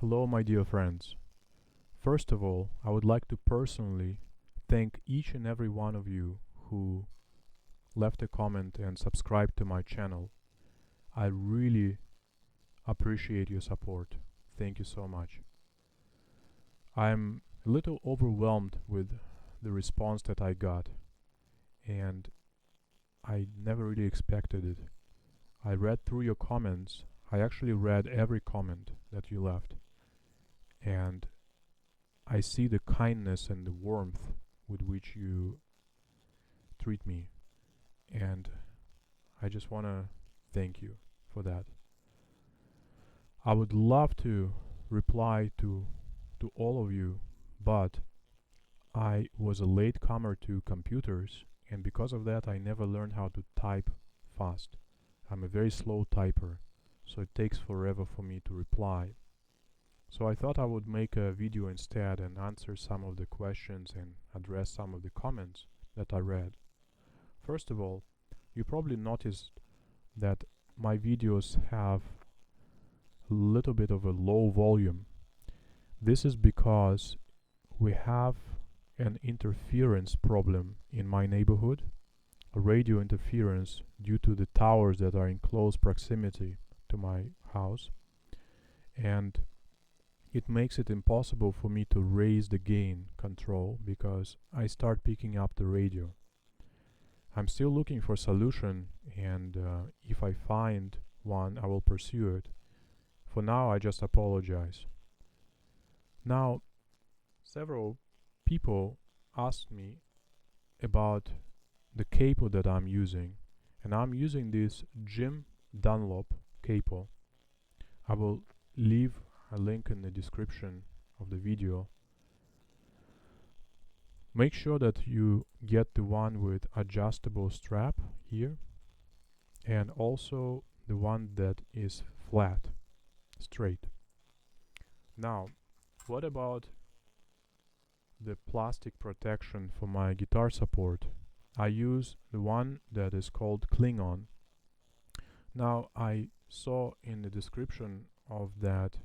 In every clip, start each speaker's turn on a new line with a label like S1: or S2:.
S1: Hello, my dear friends. First of all, I would like to personally thank each and every one of you who left a comment and subscribed to my channel. I really appreciate your support. Thank you so much. I'm a little overwhelmed with the response that I got, and I never really expected it. I read through your comments. I actually read every comment that you left, and I see the kindness and the warmth with which you treat me, and I just want to thank you for that. I would love to reply to all of you, but I was a late comer to computers, and because of that I never learned how to type fast. I'm a very slow typer, so it takes forever for me to reply. So I thought I would make a video instead and answer some of the questions and address some of the comments that I read. First of all, you probably noticed that my videos have a little bit of a low volume. This is because we have an interference problem in my neighborhood, a radio interference due to the towers that are in close proximity to my house, and it makes it impossible for me to raise the gain control because I start picking up the radio. I'm still looking for a solution, and if I find one, I will pursue it. For now, I just apologize. Now, several people asked me about the capo that I'm using, and I'm using this Jim Dunlop capo. I will leave a link in the description of the video. Make sure that you get the one with adjustable strap here, and also the one that is flat, straight. Now, what about the plastic protection for my guitar support? I use the one that is called Klingon. Now, I saw in the description of that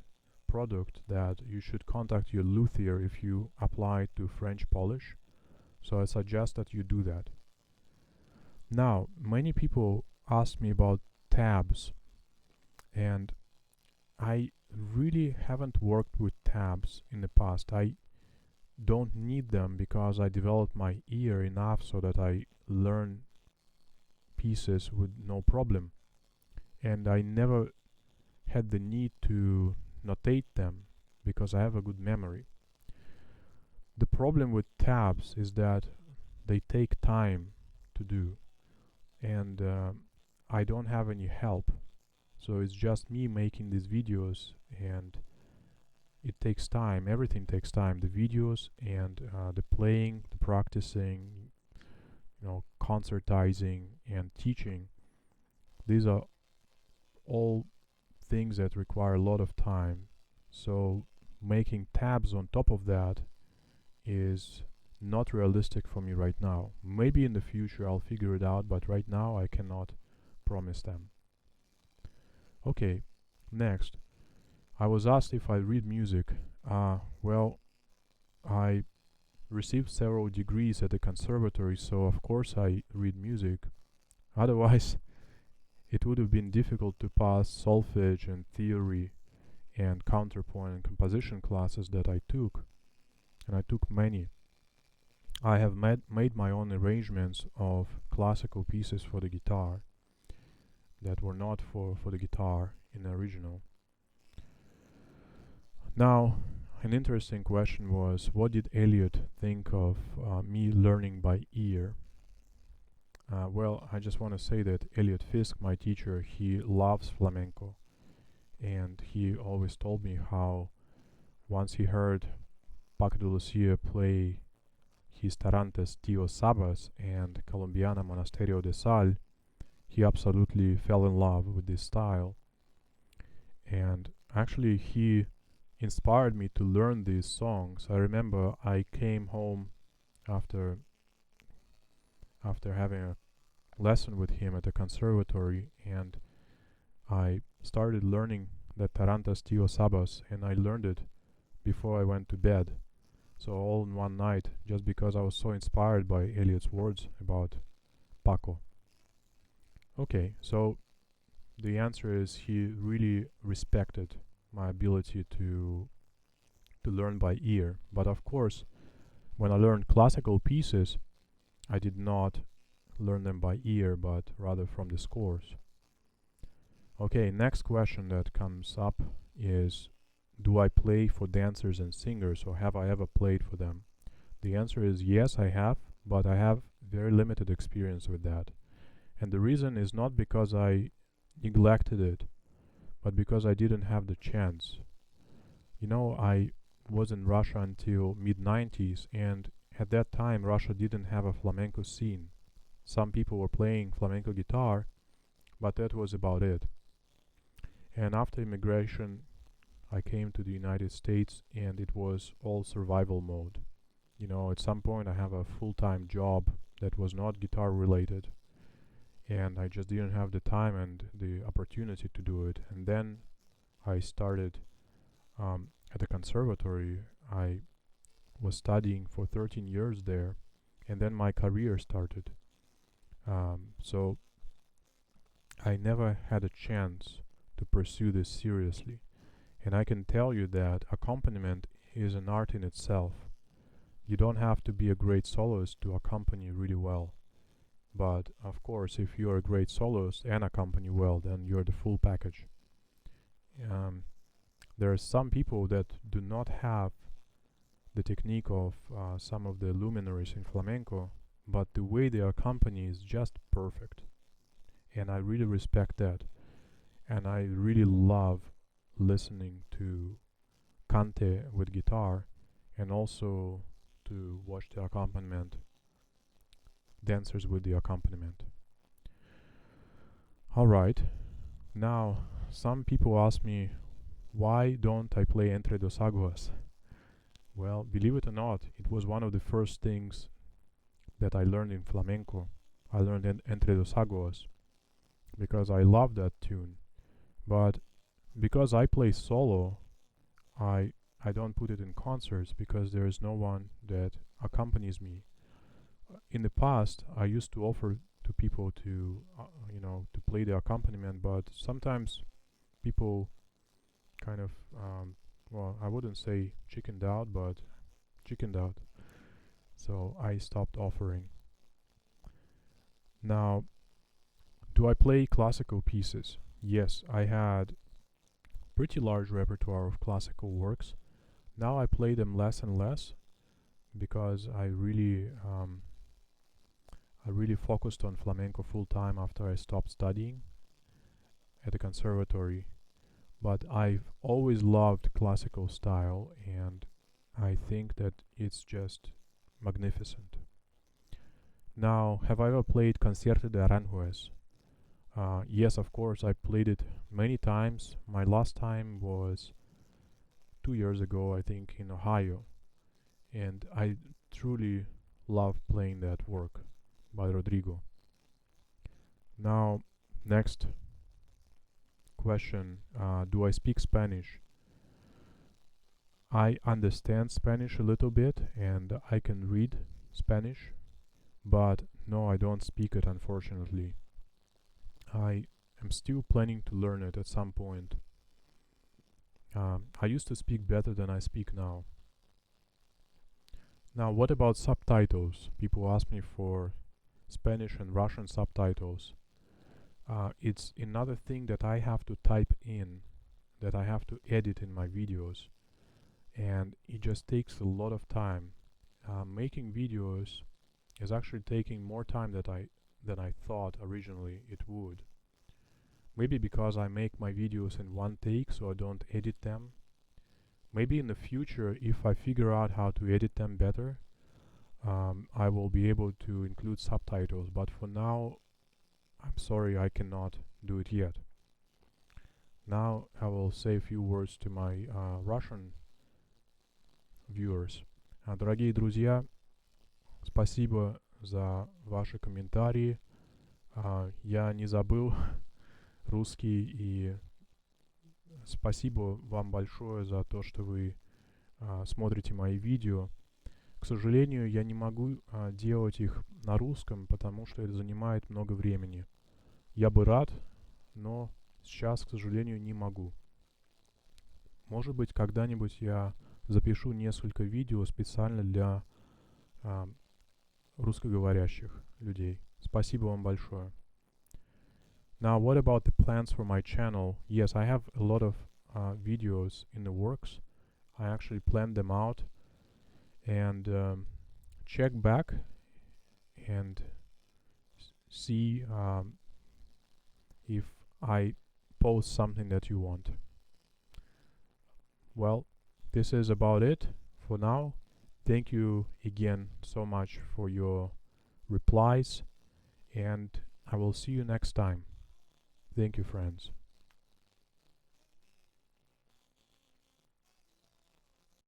S1: product that you should contact your luthier if you apply to French polish, so I suggest that you do that. Now, many people ask me about tabs, and I really haven't worked with tabs in the past. I don't need them because I developed my ear enough so that I learn pieces with no problem, and I never had the need to notate them because I have a good memory. The problem with tabs is that they take time to do, and I don't have any help, so it's just me making these videos, and it takes time. Everything takes time, the videos and the playing, the practicing, concertizing and teaching. These are all things that require a lot of time, so making tabs on top of that is not realistic for me right now. Maybe in the future I'll figure it out, but right now I cannot promise them. Okay, next. I was asked if I read music. Well, I received several degrees at the conservatory, so of course I read music. Otherwise, it would have been difficult to pass solfege and theory and counterpoint and composition classes that I took, and I took many. I have made my own arrangements of classical pieces for the guitar that were not for the guitar in the original. Now, an interesting question was, what did Elliot think of me learning by ear? Well, I just want to say that Elliot Fisk, my teacher, he loves flamenco, and he always told me how once he heard Paco de Lucia play his tarantes Tio Sabas and Colombiana Monasterio de Sal, he absolutely fell in love with this style, and actually he inspired me to learn these songs. I remember I came home after having a lesson with him at the conservatory, and I started learning that Tarantas Tio Sabas, and I learned it before I went to bed. So all in one night, just because I was so inspired by Eliot's words about Paco. Okay, so the answer is he really respected my ability to learn by ear. But of course, when I learned classical pieces, I did not learn them by ear, but rather from the scores. Okay, next question that comes up is, do I play for dancers and singers, or have I ever played for them? The answer is yes, I have, but I have very limited experience with that. And the reason is not because I neglected it, but because I didn't have the chance. You know, I was in Russia until mid-90s, and at that time Russia didn't have a flamenco scene. Some people were playing flamenco guitar, but that was about it. And after immigration, I came to the United States, and it was all survival mode. You know, at some point I have a full-time job that was not guitar related, and I just didn't have the time and the opportunity to do it. And then I started at the conservatory. I was studying for 13 years there, and then my career started. So I never had a chance to pursue this seriously. And I can tell you that accompaniment is an art in itself. You don't have to be a great soloist to accompany really well. But of course, if you're a great soloist and accompany well, then you're the full package. There are some people that do not have the technique of some of the luminaries in flamenco, but the way they accompany is just perfect. And I really respect that. And I really love listening to cante with guitar, and also to watch the accompaniment, dancers with the accompaniment. Alright, now some people ask me, why don't I play Entre dos Aguas? Well, believe it or not, it was one of the first things that I learned in flamenco. I learned Entre dos Aguas because I love that tune. But because I play solo, I don't put it in concerts because there is no one that accompanies me. In the past, I used to offer to people to to play the accompaniment, but sometimes people kind of well, I wouldn't say chickened out, but chickened out. So I stopped offering. Now, do I play classical pieces? Yes, I had pretty large repertoire of classical works. Now I play them less and less because I really focused on flamenco full time after I stopped studying at the conservatory. But I've always loved classical style, and I think that it's just magnificent. Now, have I ever played Concierto de Aranjuez? Yes, of course, I played it many times. My last time was 2 years ago, I think, in Ohio. And I truly love playing that work by Rodrigo. Now, next question, do I speak Spanish? I understand Spanish a little bit, and I can read Spanish, but no, I don't speak it, unfortunately. I am still planning to learn it at some point. I used to speak better than I speak now. Now, what about subtitles? People ask me for Spanish and Russian subtitles. It's another thing that I have to type in, that I have to edit in my videos, and it just takes a lot of time. Making videos is actually taking more time than I thought originally it would. Maybe because I make my videos in one take, so I don't edit them. Maybe in the future, if I figure out how to edit them better, I will be able to include subtitles, but for now, I'm sorry, I cannot do it yet. Now I will say a few words to my Russian viewers. Дорогие друзья, спасибо за ваши комментарии. Я не забыл русский и Спасибо вам большое за то, что вы смотрите мои видео. К сожалению, я не могу делать их на русском, потому что это занимает много времени. Я бы рад, но сейчас, к сожалению, не могу. Может быть, когда-нибудь я запишу несколько видео специально для русскоговорящих людей. Спасибо вам большое. Now, what about the plans for my channel? Yes, I have a lot of videos in the works. I actually planned them out, and check back and see if I post something that you want. Well, this is about it for now. Thank you again so much for your replies, and I will see you next time. Thank you, friends.